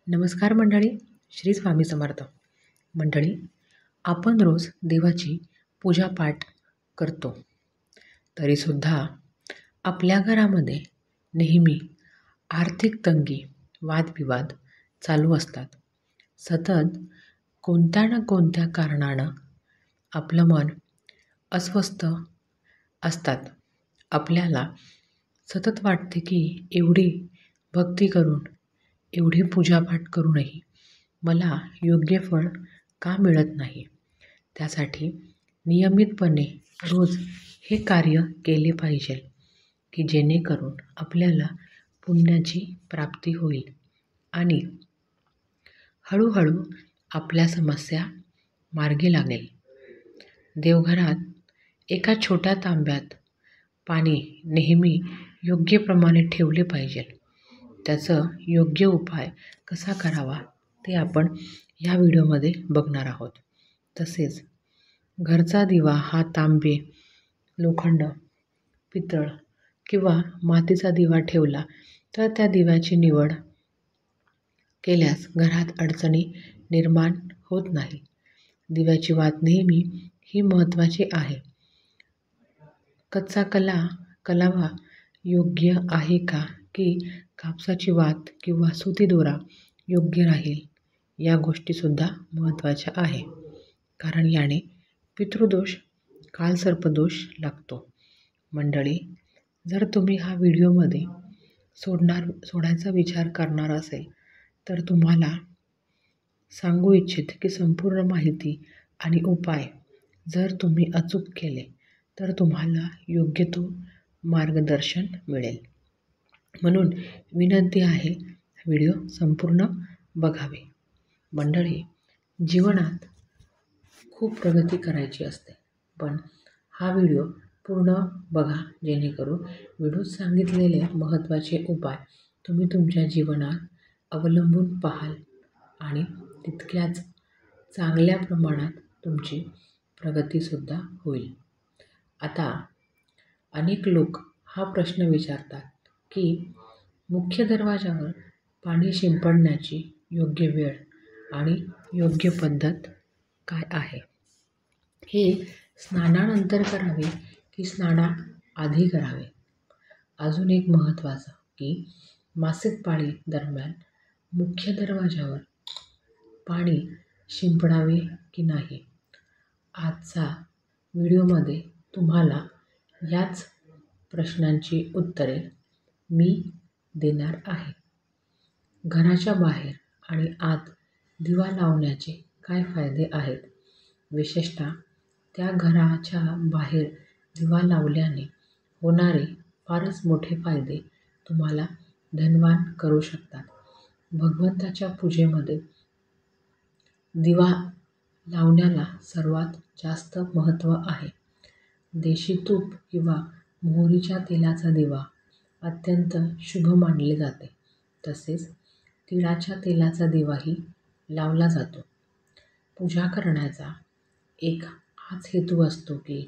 नमस्कार मंडळी. श्री स्वामी समर्थ. मंडळी, आपण रोज देवाची पूजापाठ करतो, तरीसुद्धा आपल्या घरामध्ये नेहमी आर्थिक तंगी, वादविवाद चालू असतात. सतत कोणत्या ना कोणत्या कारणानं आपलं मन अस्वस्थ असतात. आपल्याला सतत वाटते की एवढी भक्ती करून, एवढी पूजापाठ करूनही मला योग्य फळ का मिळत नाही. त्यासाठी नियमितपणे रोज हे कार्य केले पाहिजे की जेणेकरून आपल्याला पुण्याची प्राप्ती होईल आणि हळूहळू आपल्या समस्या मार्गी लागेल. देवघरात एका छोट्या तांब्यात पाणी नेहमी योग्य प्रमाणे ठेवले पाहिजे. त्याचं योग्य उपाय कसा करावा ते आपण या व्हिडिओमध्ये बघणार आहोत. तसेच घरचा दिवा हा तांबे, लोखंड, पितळ किंवा मातीचा दिवा ठेवला तर त्या दिव्याची निवड केल्यास घरात अडचणी निर्माण होत नाही. दिव्याची वात नेहमी ही महत्त्वाची आहे. कच्चा कलावा योग्य आहे का की कापसाची वात किंवा सुती दोरा योग्य राहील, या गोष्टीसुद्धा महत्त्वाच्या आहे. कारण याने पितृदोष, कालसर्पदोष लागतो. मंडळी, जर तुम्ही हा व्हिडिओमध्ये सोडायचा विचार करणार असेल तर तुम्हाला सांगू इच्छिते की संपूर्ण माहिती आणि उपाय जर तुम्ही अचूक केले तर तुम्हाला योग्य तो मार्गदर्शन मिळेल. म्हणून विनंती आहे, व्हिडिओ संपूर्ण बघावे. मंडळी, जीवनात खूप प्रगती करायची असते, पण हा व्हिडिओ पूर्ण बघा जेणेकरून व्हिडिओत सांगितलेले महत्त्वाचे उपाय तुम्ही तुमच्या जीवनात अवलंबून पाहाल आणि तितक्याच चांगल्या प्रमाणात तुमची प्रगतीसुद्धा होईल. आता अनेक लोक हा प्रश्न विचारतात की मुख्य दरवाजावर पाणी शिंपडण्याची योग्य वेळ आणि योग्य पद्धत काय आहे? हे स्नानानंतर करावे की स्नानाआधी करावे? अजून एक महत्त्वाचं की मासिक पाळी दरम्यान मुख्य दरवाजावर पाणी शिंपडावे की नाही? आजचा व्हिडिओमध्ये तुम्हाला याच प्रश्नांची उत्तरे मी देणार आहे. घराच्या बाहेर आणि आत दिवा लावण्याचे काय फायदे आहेत? विशेषतः त्या घराच्या बाहेर दिवा लावल्याने होणारे फारच मोठे फायदे तुम्हाला धनवान करू शकतात. भगवंताच्या पूजेमध्ये दिवा लावण्याला सर्वात जास्त महत्त्व आहे. देशी तूप किंवा मोहरीच्या तेलाचा दिवा अत्यंत शुभ मानले जाते. तसेच तिळाच्या तेलाचा दिवाही लावला जातो. पूजा करण्याचा एक हाच हेतू असतो की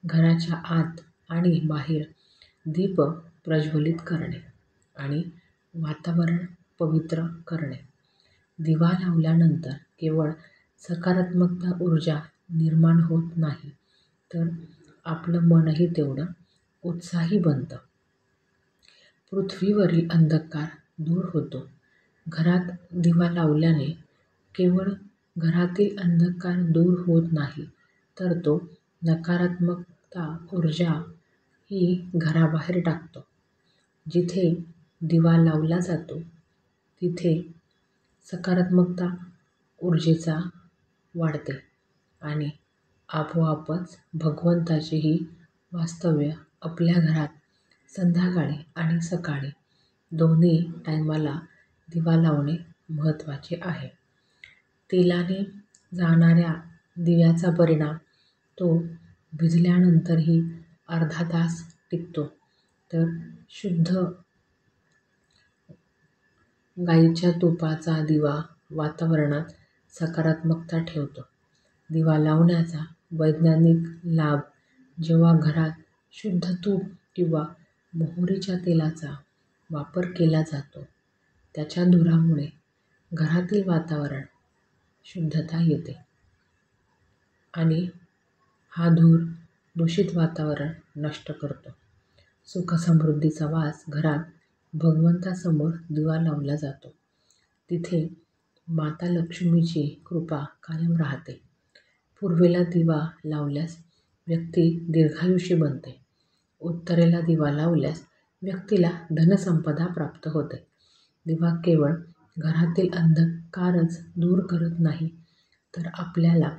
घराच्या आत आणि बाहेर दीप प्रज्वलित करणे आणि वातावरण पवित्र करणे. दिवा लावल्यानंतर केवळ सकारात्मकता ऊर्जा निर्माण होत नाही, तर आपलं मनही तेवढं उत्साही बनतं. पृथ्वीवरील अंधकार दूर होतो. घरात दिवा लावल्याने केवळ घरातील अंधकार दूर होत नाही, तर तो नकारात्मकता ऊर्जा ही घराबाहेर टाकतो. जिथे दिवा लावला जातो तिथे सकारात्मकता ऊर्जेचा वाढते आणि आपोआपच भगवंताचेही वास्तव्य आपल्या घरात संध्याकाळी आणि सकाळी दोन्ही टायमाला दिवा लावणे महत्त्वाचे आहे. तेलाने जाणाऱ्या दिव्याचा परिणाम तो भिजल्यानंतरही अर्धा तास टिकतो, तर शुद्ध गाईच्या तुपाचा दिवा वातावरणात सकारात्मकता ठेवतो. दिवा लावण्याचा वैज्ञानिक लाभ: जेव्हा घरात शुद्ध तूप किंवा मोहरीच्या तेलाचा वापर केला जातो, त्याच्या धुरामुळे घरातील वातावरण शुद्धता येते आणि हा धूर दूषित वातावरण नष्ट करतो. सुखसमृद्धीचा वास घरात भगवंतासमोर दिवा लावला जातो. तिथे माता लक्ष्मीची कृपा कायम राहते. पूर्वेला दिवा लावल्यास व्यक्ती दीर्घायुषी बनते. उत्तरेला दिवा लावल्यास व्यक्तीला धनसंपदा प्राप्त होते. दिवा केवळ घरातील अंधकारच दूर करत नाही, तर आपल्याला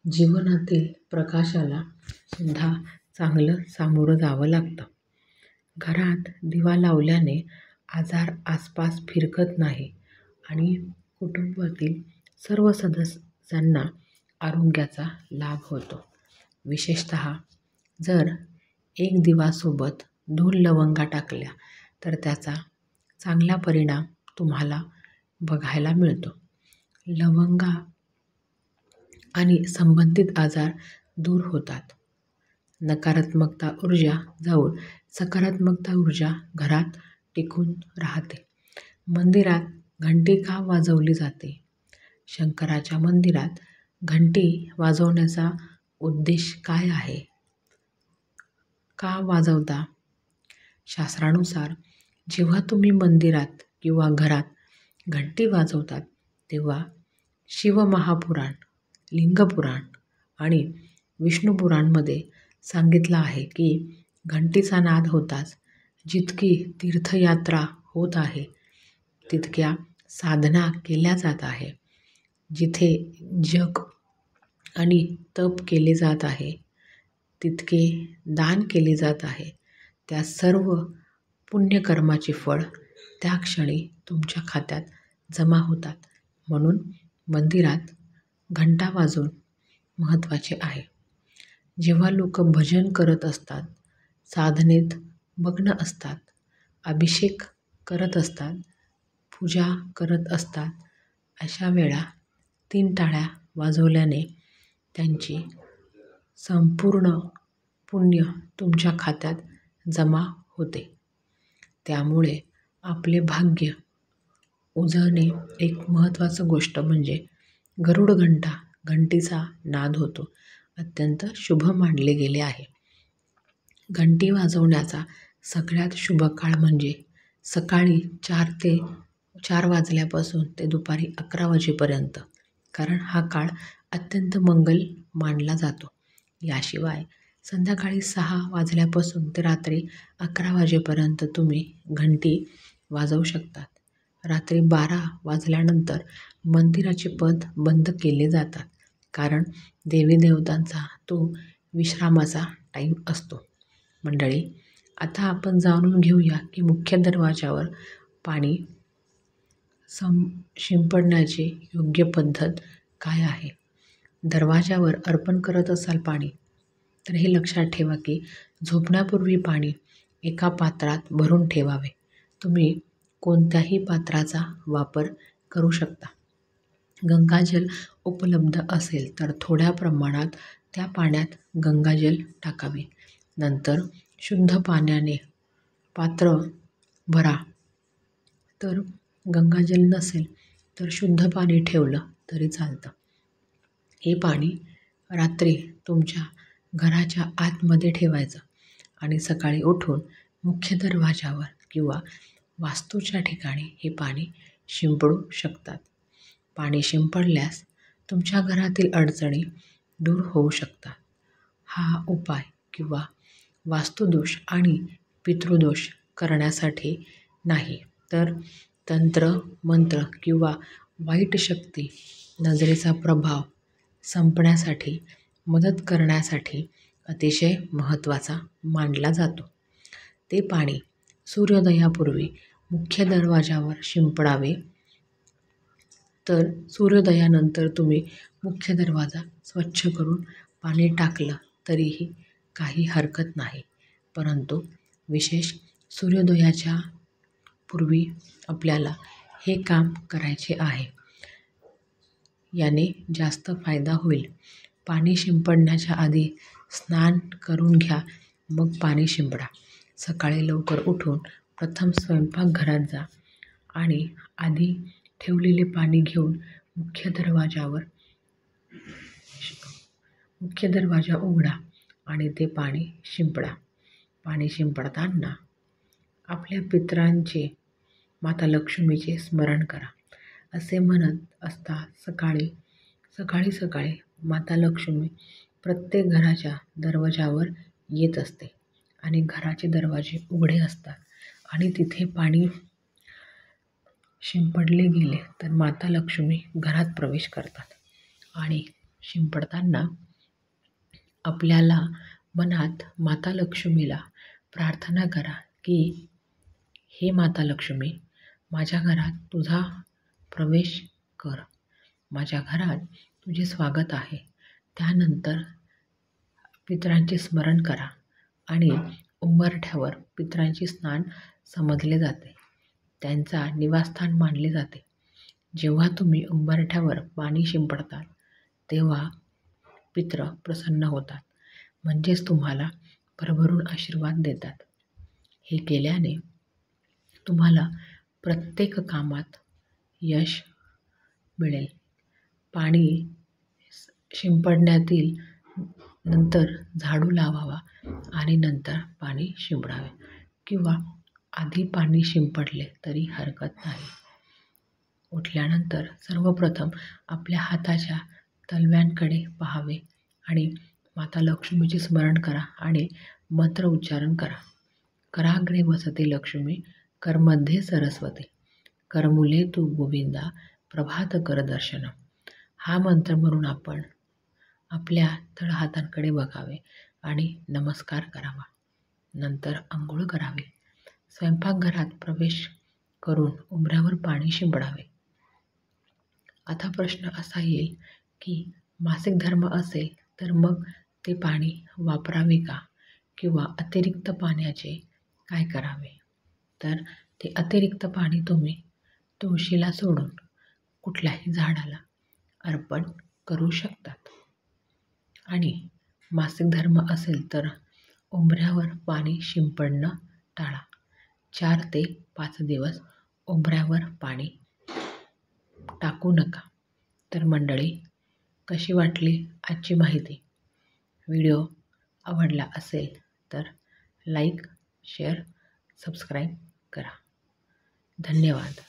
जीवनातील प्रकाशाला सुद्धा चांगलं सामोरं जावं लागतं. घरात दिवा लावल्याने आजार आसपास फिरकत नाही आणि कुटुंबातील सर्व सदस्यांना आरोग्याचा लाभ होतो. विशेषतः जर एक दिवासोबत दोन लवंगा टाकल्या तर त्याचा चांगला परिणाम तुम्हाला बघायला मिळतो. लवंगा आणि संबंधित आजार दूर होतात. नकारात्मकता ऊर्जा जाऊन सकारात्मकता ऊर्जा घरात टिकून राहते. मंदिरात घंटी का वाजवली जाते? शंकराच्या मंदिरात घंटी वाजवण्याचा उद्देश काय आहे? का वाजवता? शास्त्रानुसार जेव्हा तुम्ही मंदिरात किंवा घरात घंटी वाजवतात तेव्हा शिवमहापुराण, लिंगपुराण आणि विष्णुपुराणमध्ये सांगितलं आहे की घंटीचा नाद होताच जितकी तीर्थयात्रा होत आहे, तितक्या साधना केल्या जात आहे. जिथे जप आणि तप केले जात आहे, तितके दान केले जात आहे. त्या सर्व पुण्यकर्माचे फळ त्या क्षणी तुमच्या खात्यात जमा होतात. म्हणून मंदिरात घंटा वाजवून महत्त्वाचे आहे. जेव्हा लोक भजन करत असतात, साधनेत मग्न असतात, अभिषेक करत असतात, पूजा करत असतात, अशा वेळा 3 टाळ्या वाजवल्याने त्यांची संपूर्ण पुण्य तुमच्या खात्यात जमा होते. त्यामुळे आपले भाग्य उजळणे एक महत्त्वाचं गोष्ट म्हणजे गरुड घंटीचा नाद होतो. अत्यंत शुभ मानले गेले आहे. घंटी वाजवण्याचा सगळ्यात शुभ काळ म्हणजे सकाळी 4 वाजल्यापासून ते दुपारी 11 वाजेपर्यंत, कारण हा काळ अत्यंत मंगल मानला जातो. याशिवाय संध्याकाळी 6 वाजल्यापासून ते रात्री 11 वाजेपर्यंत तुम्ही घंटी वाजवू शकतात. रात्री 12 वाजल्यानंतर मंदिराचे पद बंद केले जातात, कारण देवी देवतांचा तो विश्रामाचा टाईम असतो. मंडळी, आता आपण जाणून घेऊया की मुख्य दरवाजावर पाणी शिंपडण्याची योग्य पद्धत काय आहे. दरवाजावर अर्पण करत असाल पाणी, तर हे लक्षात ठेवा की झोपण्यापूर्वी पाणी एका पात्रात भरून ठेवावे. तुम्ही कोणत्याही पात्राचा वापर करू शकता. गंगाजल उपलब्ध असेल तर थोड्या प्रमाणात त्या पाण्यात गंगाजल टाकावे. नंतर शुद्ध पाण्याने पात्र भरा. तर गंगाजल नसेल तर शुद्ध पाणी ठेवलं तरी चालतं. हे पाणी रात्री तुमच्या घराच्या आतमध्ये ठेवायचं आणि सकाळी उठून मुख्य दरवाजावर किंवा वास्तूच्या ठिकाणी हे पाणी शिंपडू शकतात. पाणी शिंपडल्यास तुमच्या घरातील अडचणी दूर होऊ शकतात. हा उपाय किंवा वास्तुदोष आणि पितृदोष करण्यासाठी नाही, तर तंत्र, मंत्र किंवा वाईट शक्ती, नजरेचा प्रभाव संपण्यासाठी मदत करण्यासाठी अतिशय महत्त्वाचा मानला जातो. ते पाणी सूर्योदयापूर्वी मुख्य दरवाजावर शिंपडावे. तर सूर्योदयानंतर तुम्ही मुख्य दरवाजा स्वच्छ करून पाणी टाकलं तरीही काही हरकत नाही, परंतु विशेष सूर्योदयाच्या पूर्वी आपल्याला हे काम करायचे आहे. याने जास्त फायदा होईल. पाणी शिंपडण्याच्या आधी स्नान करून घ्या, मग पाणी शिंपडा. सकाळी लवकर उठून प्रथम स्वयंपाकघरात जा आणि आधी ठेवलेले पाणी घेऊन मुख्य दरवाजा उघडा आणि ते पाणी शिंपडा. पाणी शिंपडताना आपल्या पितरांचे, माता लक्ष्मीचे स्मरण करा. असे म्हणत असता सकाळी सकाळी माता लक्ष्मी प्रत्येक घराच्या दरवाजावर येत असते आणि घराचे दरवाजे उघडे असतात आणि तिथे पाणी शिंपडले गेले तर माता लक्ष्मी घरात प्रवेश करतात. आणि शिंपडताना आपल्याला मनात माता लक्ष्मीला प्रार्थना करा की हे माता लक्ष्मी, माझ्या घरात तुझा प्रवेश कर, माझ्या घरात तुझे स्वागत आहे. त्यानंतर पितरांचे स्मरण करा आणि उंबरठ्यावर पितरांचे स्नान समजले जाते, त्यांचा निवासस्थान मानले जाते. जेव्हा तुम्ही उंबरठ्यावर पाणी शिंपडतात तेव्हा पितृ प्रसन्न होतात, म्हणजेच तुम्हाला भरभरून आशीर्वाद देतात. हे केल्याने तुम्हाला प्रत्येक कामात यश मिळेल. पाणी शिंपडण्यातील नंतर झाडू लावावा आणि नंतर पाणी शिंपडावे किंवा आधी पाणी शिंपडले तरी हरकत नाही. उठल्यानंतर सर्वप्रथम आपल्या हाताच्या तळव्यांकडे पाहावे आणि माता लक्ष्मीचे स्मरण करा आणि मंत्र उच्चारण करा. कराग्रे वसते लक्ष्मी, करमध्ये सरस्वती, करमुले तू गोविंदा, प्रभात कर दर्शनम. हा मंत्र म्हणून आपण आपल्या तळहातांकडे बघावे आणि नमस्कार करावा. नंतर अंघोळ करावी. स्वयंपाकघरात प्रवेश करून उंबऱ्यावर पाणी शिंपडावे. आता प्रश्न असा येईल की मासिक धर्म असेल तर मग ते पाणी वापरावे का किंवा अतिरिक्त पाण्याचे काय करावे? तर ते अतिरिक्त पाणी तुम्ही तुळशीला सोडून कुठल्याही झाडाला अर्पण करू शकतात. आणि मासिक धर्म असेल तर उंबऱ्यावर पाणी शिंपडणं टाळा. 4 ते 5 दिवस उंबऱ्यावर पाणी टाकू नका. तर मंडळी, कशी वाटली आजची माहिती? व्हिडिओ आवडला असेल तर लाईक, शेअर, सबस्क्राईब करा. धन्यवाद.